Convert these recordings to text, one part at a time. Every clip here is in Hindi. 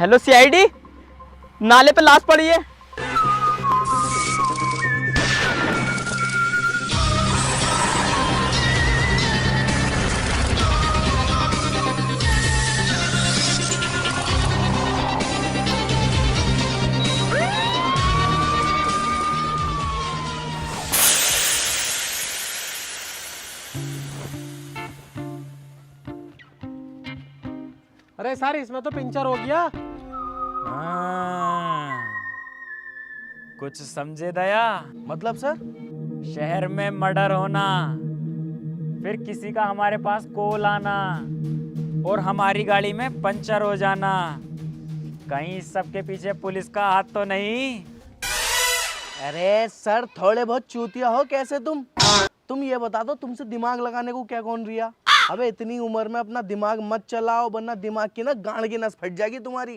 हेलो सीआईडी, नाले पे लाश पड़ी है। अरे सर इसमें तो पंचर हो गया। कुछ समझे दया? मतलब सर? शहर में मर्डर होना, फिर किसी का हमारे पास कॉल आना और हमारी गाड़ी में पंचर हो जाना, कहीं इस सब के पीछे पुलिस का हाथ तो नहीं? अरे सर थोड़े बहुत चूतिया हो कैसे तुम ये बता दो, तुमसे दिमाग लगाने को क्या कौन रिया? अबे इतनी उम्र में अपना दिमाग मत चलाओ, वरना दिमाग की ना गांड की नस फट जाएगी तुम्हारी।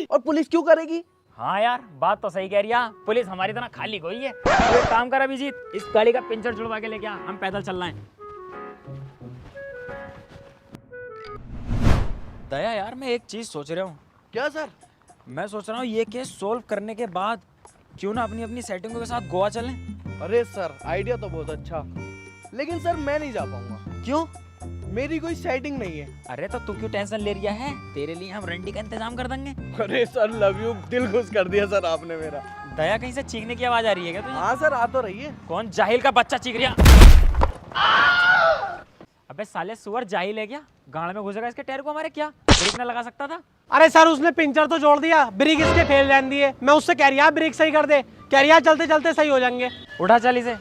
और पुलिस क्यों करेगी? हाँ यार, बात तो सही कह रही है, पुलिस हमारी तरह खाली कोई है। तो एक काम कर अभिजीत, इस गाड़ी का पंचर छुड़वा के लेके आ, हम पैदल चल रहे हैं। दया यार, मैं एक चीज सोच रहा हूँ। क्या सर? मैं सोच रहा हूँ ये केस सोल्व करने के बाद क्यों ना अपनी अपनी सेटिंगों के साथ गोवा चलें। अरे सर आइडिया तो बहुत अच्छा, लेकिन सर मैं नहीं जा पाऊंगा। क्यों? मेरी कोई सेटिंग नहीं है। अरे तो तू क्यों टेंशन ले रहा है, तेरे लिए हम रेंटी का इंतजाम कर देंगे। अरे सर लव यू, दिल खुश कर दिया सर आपने मेरा। दया कहीं से चीखने की आवाज आ रही है क्या तुझे? हाँ सर आ तो रही है। कौन जाहिल का बच्चा चीख रहा? अबे साले सुअर जाहिल है क्या? गाड़ में घुसेगा इसके टायर को हमारे, क्या ब्रेक ना लगा सकता था? अरे सर उसने पंचर तो जोड़ दिया, ब्रेक इसके फेल रहने दिए। मैं उससे कह रही ब्रेक सही कर दे, कह रही चलते चलते सही हो जाएंगे। उठा चल इसे,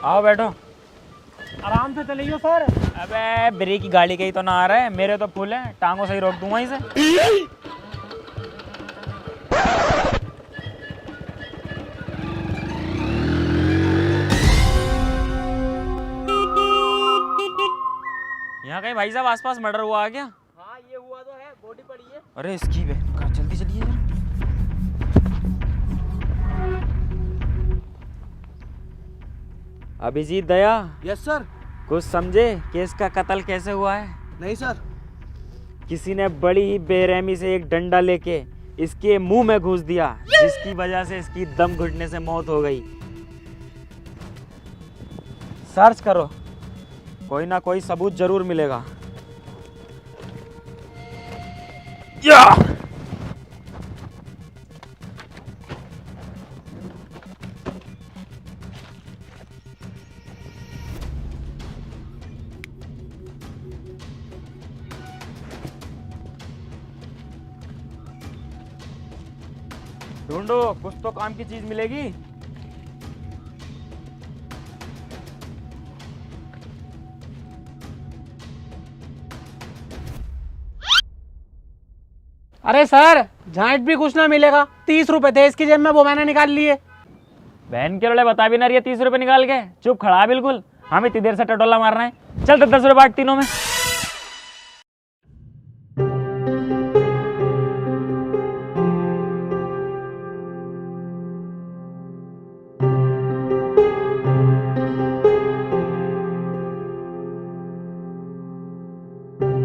आओ बैठो। आराम से चलिए सर। अबे ब्रेक की गाड़ी कहीं तो ना आ रहा है, मेरे तो फुल है, टांगों से ही रोक दूंगा इसे। यहाँ कहीं भाई साहब आसपास मर्डर हुआ आ गया? हाँ ये हुआ तो है, बॉडी पड़ी है। अरे इसकी बे, जल्दी चलिए जरा। अभिजीत दया, यस सर। कुछ समझे केस का कत्ल कैसे हुआ है? नहीं सर। किसी ने बड़ी ही बेरहमी से एक डंडा लेके इसके मुंह में घुस दिया, जिसकी वजह से इसकी दम घुटने से मौत हो गई। सर्च करो, कोई ना कोई सबूत जरूर मिलेगा। या! ढूंढो, कुछ तो काम की चीज मिलेगी। अरे सर झांट भी कुछ ना मिलेगा, 30 रुपए थे इसकी जेब में, वो मैंने निकाल लिए। बहन के रोले बता भी ना रही है, 30 रुपए निकाल के चुप खड़ा है बिल्कुल। हम इतनी देर से टटोला मार रहे हैं, चल 10 रुपए बांट तीनों में।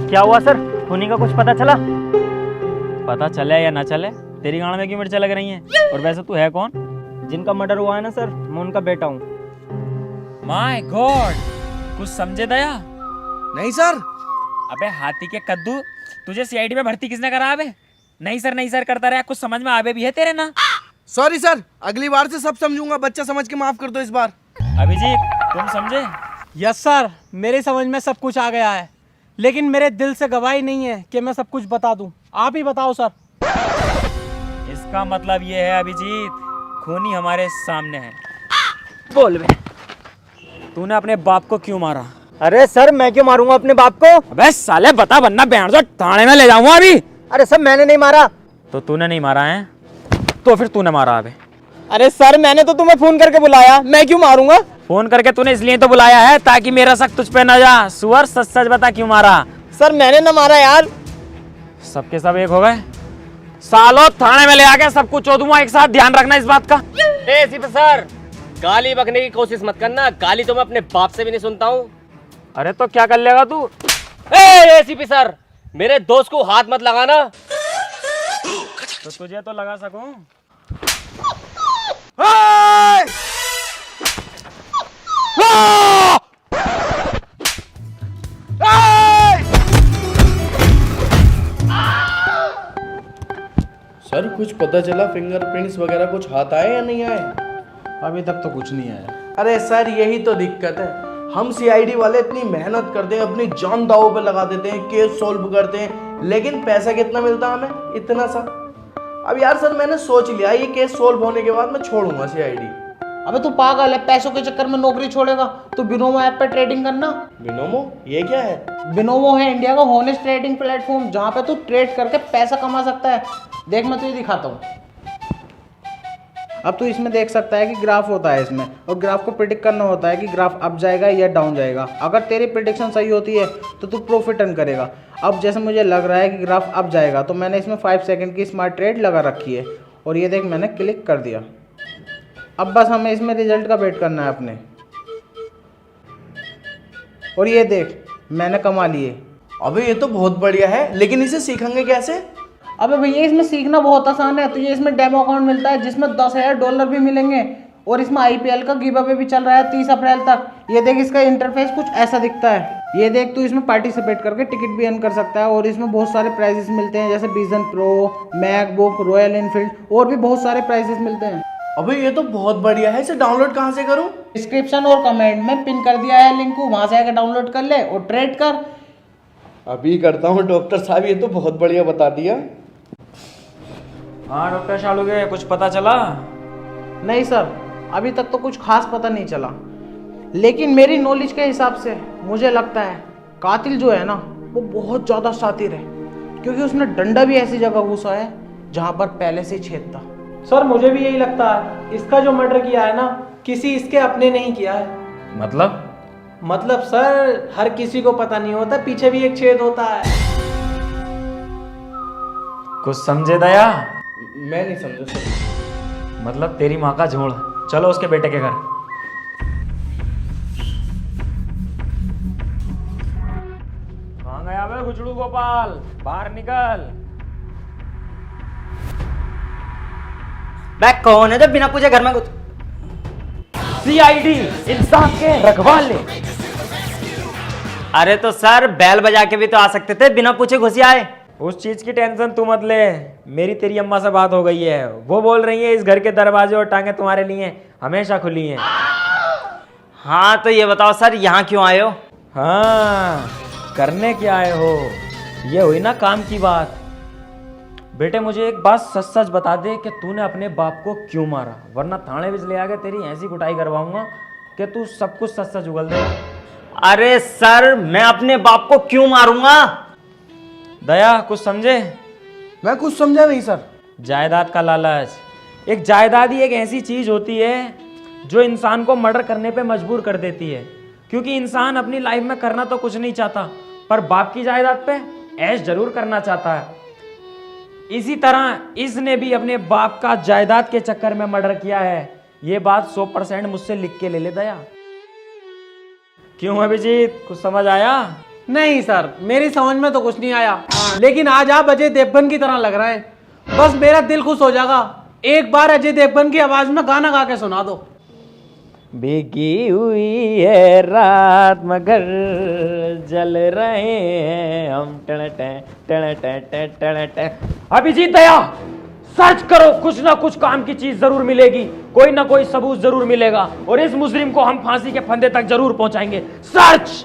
क्या हुआ सर, खूनी का कुछ पता चला? पता चले या ना चले, तेरी गाड़ में क्यों मिर्चा लग रही हैं? और वैसे तू है कौन? जिनका मर्डर हुआ है ना सर, मैं उनका बेटा हूँ। माय गॉड, कुछ समझे दया? नहीं सर। अबे हाथी के कद्दू, तुझे सीआईडी में भर्ती किसने करा? अबे नहीं सर करता रहा, कुछ समझ में आवे भी है तेरे ना? सॉरी सर, अगली बार से सब समझूंगा, बच्चा समझ के माफ कर दो इस बार। अभिजीत तुम समझे? यस सर, मेरी समझ में सब कुछ आ गया है, लेकिन मेरे दिल से गवाही नहीं है कि मैं सब कुछ बता दूं। आप ही बताओ सर। इसका मतलब ये है अभिजीत, खूनी हमारे सामने है। बोल बे। तूने अपने बाप को क्यों मारा? अरे सर मैं क्यों मारूंगा अपने बाप को? अबे साले बता, वरना बैंड जो थाने में ले जाऊंगा अभी। अरे सर मैंने नहीं मारा। तो तूने नहीं मारा है, तो फिर तूने मारा। अबे अरे सर मैंने तो तुम्हें फोन करके बुलाया, मैं क्यों मारूंगा? फोन करके तूने इसलिए तो बुलाया है ताकि मेरा शक तुझ पे न जा। सुअर सच सच बता क्यों मारा? सर मैंने ना मारा यार। सबके सब एक हो गए, सालों थाने में ले आके सब कुछ चो दूंगा एक साथ, ध्यान रखना इस बात का। एसीपी सर, गाली बकने की कोशिश मत करना, गाली तो मैं अपने बाप से भी नहीं सुनता हूँ। अरे तो क्या कर लेगा तू? एसीपी सर, मेरे दोस्त को हाथ मत लगाना। तो तुझे तो लगा सकूं। सर कुछ पता चला, फिंगरप्रिंट्स वगैरह कुछ हाथ आए या नहीं आए? अभी तक तो कुछ नहीं आया। अरे सर यही तो दिक्कत है, हम सीआईडी वाले इतनी मेहनत करते हैं, अपनी जान दांव पे लगा देते हैं, केस सॉल्व करते हैं, लेकिन पैसा कितना मिलता है हमें? इतना सा। अब यार सर मैंने सोच लिया ये केस सॉल्व होने के बाद मैं छोड़ूंगा सीआईडी। अबे तू पागल है, पैसों के चक्कर में नौकरी छोड़ेगा तो बिनोमो ऐप पे ट्रेडिंग करना। बिनोमो ये क्या है? बिनोमो है इंडिया का होनेस्ट ट्रेडिंग प्लेटफॉर्म, जहाँ पे तू ट्रेड करके पैसा कमा सकता है। देख मैं तुझे दिखाता हूँ। अब तू इसमें देख सकता है कि ग्राफ होता है इसमें, और ग्राफ को प्रिडिक्ट करना होता है कि ग्राफ अप जाएगा या डाउन जाएगा। अगर तेरी प्रिडिक्शन सही होती है तो तू प्रॉफिट अर्न करेगा। अब जैसे मुझे लग रहा है कि ग्राफ अप जाएगा, तो मैंने इसमें 5 सेकंड की स्मार्ट ट्रेड लगा रखी है, और ये देख मैंने क्लिक कर दिया। अब बस हमें इसमें रिजल्ट का वेट करना है अपने। और ये देख मैंने कमा लिए। अबे ये तो बहुत बढ़िया है, लेकिन इसे सीखेंगे कैसे? अबे भैया इसमें सीखना बहुत आसान है। तुझे इसमें डेमो अकाउंट मिलता है जिसमें $10,000 भी मिलेंगे, और इसमें आईपीएल का गिव अवे भी चल रहा है 30 अप्रैल तक। ये देख इसका इंटरफेस कुछ ऐसा दिखता है। ये देख तू इसमें पार्टिसिपेट करके टिकट भी अर्न कर सकता है, और इसमें बहुत सारे प्राइजेस मिलते हैं जैसे vision pro, MacBook, royal Enfield, और भी बहुत सारे प्राइजेस मिलते हैं। अबे ये तो बहुत बढ़िया है, इसे डाउनलोड कहाँ से करूँ? डिस्क्रिप्शन और कमेंट में पिन कर दिया है लिंक को, वहां से आकर डाउनलोड कर ले और ट्रेड कर। अभी करता हूँ डॉक्टर साहब, ये तो बहुत बढ़िया बता दिया। हाँ डॉक्टर शालुगे, कुछ पता चला? नहीं सर, अभी तक तो कुछ खास पता नहीं चला, लेकिन मेरी नॉलेज के हिसाब से मुझे लगता है कातिल जो है ना वो बहुत ज़्यादा शातिर है, क्योंकि उसने डंडा भी ऐसी जगह घुसा है जहाँ पर पहले से ही छेद था। सर मुझे भी यही लगता है, इसका जो मर्डर किया है ना किसी इसके अपने नहीं किया है। मतलब सर हर किसी को पता नहीं होता पीछे भी एक छेद होता है। कुछ समझे दया? मैं नहीं समझा सर। मतलब तेरी माँ का झोल। चलो उसके बेटे के घर। कहाँ गया बे गुचड़ू गोपाल? बाहर निकल। बैग कौन है जो बिना पूछे घर में कुछ? सीआईडी इंसाफ के रखवाले। अरे तो सर बैल बजा के भी तो आ सकते थे, बिना पूछे घुसी आए। उस चीज की टेंशन तू मत ले, मेरी तेरी अम्मा से बात हो गई है। वो बोल रही है इस घर के दरवाजे और टांगे तुम्हारे लिए हमेशा खुली हैं। हाँ तो ये बताओ सर यहाँ क्यों आए हो? हाँ करने क्या आए हो, ये हुई ना काम की बात। बेटे मुझे एक बात सच सच बता दे कि तूने अपने बाप को क्यों मारा, वरना थाने में ले आके तेरी ऐसी कुटाई करवाऊंगा कि तू सब कुछ सच सच उगल दे। अरे सर मैं अपने बाप को क्यों मारूंगा? दया कुछ समझे? मैं कुछ समझा नहीं सर। जायदाद का लालच। एक जायदाद ही एक ऐसी चीज होती है जो इंसान को मर्डर करने पे मजबूर कर देती है, क्योंकि इंसान अपनी लाइफ में करना तो कुछ नहीं चाहता, पर बाप की जायदाद पे ऐश जरूर करना चाहता है। इसी तरह इसने भी अपने बाप का जायदाद के चक्कर में मर्डर किया है। ये बात 100% मुझसे लिख के ले ले दया। क्यों अभिजीत, कुछ समझ आया? नहीं सर मेरी समझ में तो कुछ नहीं आया, लेकिन आज आप अजय देवगन की तरह लग रहे हैं। बस मेरा दिल खुश हो जाएगा, एक बार अजय देवगन की आवाज में गाना गा के सुना दो। भीगी हुई है रात मगर जल रहे हैं हम। अभिजीत दया सर्च करो, कुछ ना कुछ काम की चीज जरूर मिलेगी, कोई ना कोई सबूत जरूर मिलेगा, और इस मुजरिम को हम फांसी के फंदे तक जरूर पहुंचाएंगे। सर्च।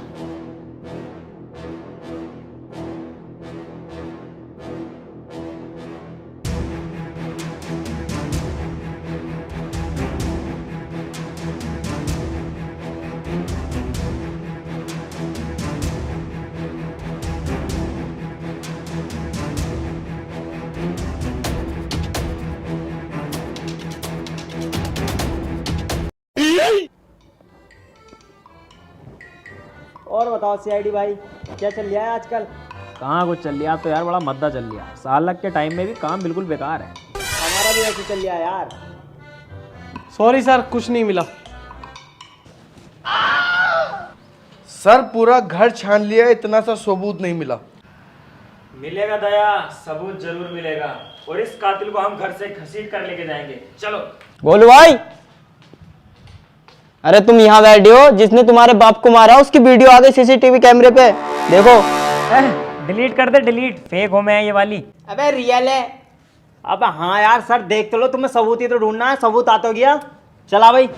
और बताओ सीआईडी भाई क्या चल रहा है आजकल? कहाँ कुछ चल लिया, तो यार बड़ा मद्दा चल लिया। साल के टाइम में भी काम बिल्कुल बेकार है। हमारा भी ऐसे चल रहा है यार। सॉरी सर कुछ नहीं मिला। सर पूरा घर छान लिया, इतना सा सबूत नहीं मिला। मिलेगा दया, सबूत जरूर मिलेगा और इस कातिल को हम घर से घसीट कर लेके जाएंगे। चलो। गोलू भाई, अरे तुम यहाँ बैठे हो, जिसने तुम्हारे बाप को मारा उसकी वीडियो आ गई सीसीटीवी कैमरे पे, देखो। डिलीट कर दे, डिलीट। फेक हो मैं ये वाली। अबे रियल है। अब हाँ यार सर, देख तो लो, तुम्हें सबूत ही तो ढूंढना है, सबूत आ तो गया। चला भाई।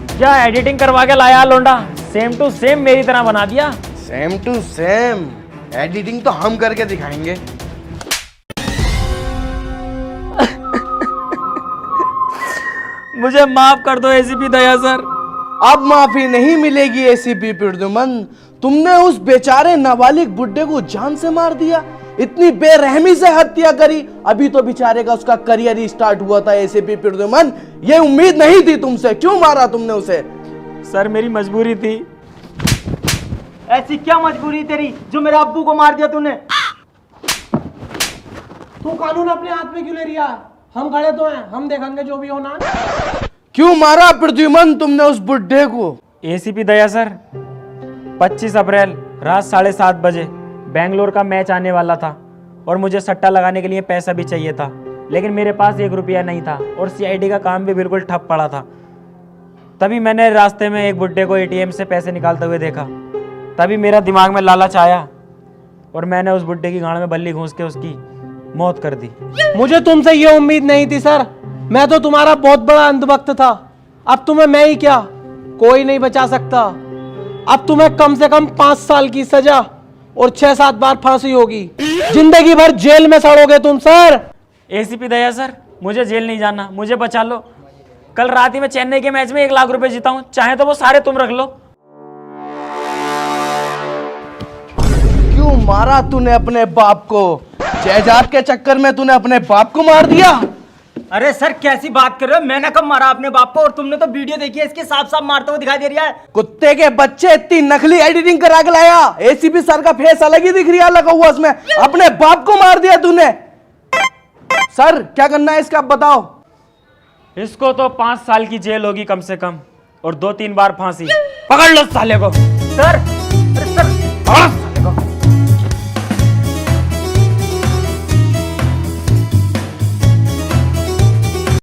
क्या एडिटिंग करवा के लाया लोंडा, सेम टू सेम मेरी तरह बना दिया। सेम टू सेम, एडिटिंग तो हम करके दिखाएंगे। मुझे माफ कर दो एसीपी दया सर। अब माफी नहीं मिलेगी एसीपी प्रद्युमन। तुमने उस बेचारे नाबालिग बुड्ढे को जान से मार दिया, इतनी बेरहमी से हत्या करी। अभी तो बेचारे का उसका करियर ही स्टार्ट हुआ था एसीपी प्रद्युमन, ये उम्मीद नहीं थी तुमसे। क्यों मारा तुमने उसे? सर मेरी मजबूरी थी। ऐसी क्या मजबूरी तेरी जो मेरे अब्बू को मार दिया तूने? तू कानून अपने हाथ में क्यों ले रिया? हम खड़े तो हैं, हम देखेंगे जो भी होना। क्यों मारा प्रद्युमन तुमने उस बुड्ढे को? एसीपी दया सर, 25 अप्रैल रात 7:30 बजे बेंगलोर का मैच आने वाला था और मुझे सट्टा लगाने के लिए पैसा भी चाहिए था, लेकिन मेरे पास 1 रुपया नहीं था और सीआईडी का काम भी बिल्कुल ठप पड़ा था। तभी मैंने रास्ते में एक बुड्ढे को एटीएम से पैसे निकालते हुए देखा। तभी मेरा दिमाग में लालच आया और मैंने उस बुड्ढे की गांड में बल्ली घूंस के उसकी मौत कर दी। मुझे तुमसे ये उम्मीद नहीं थी सर, मैं तो तुम्हारा बहुत बड़ा अंधभक्त था। अब तुम्हें मैं ही क्या, कोई नहीं बचा सकता। अब तुम्हें कम से कम 5 साल की सजा और 6-7 बार फांसी होगी। जिंदगी भर जेल में सड़ोगे तुम सर। एसीपी दया सर, मुझे जेल नहीं जाना, मुझे बचा लो। कल रात ही मैं चेन्नई के मैच में 1 लाख रुपए जीता हूं, चाहे तो वो सारे तुम रख लो। क्यों मारा तूने अपने बाप को? जायदाद के चक्कर में तूने अपने बाप को मार दिया? अरे सर कैसी बात कर रहे हो, मैंने कब मारा अपने बाप को? और तुमने तो वीडियो देखी है, इसके साफ साफ मारते हुए दिखाई दे रहा है। कुत्ते के बच्चे, इतनी नकली एडिटिंग करा के लाया। एसीपी सर का फेस अलग ही दिख रहा लगा हुआ उसमें, अपने बाप को मार दिया तूने। सर क्या करना है इसका, आप बताओ। इसको तो 5 साल की जेल होगी कम से कम और 2-3 बार फांसी। पकड़ लो साले को। सर, अरे सर,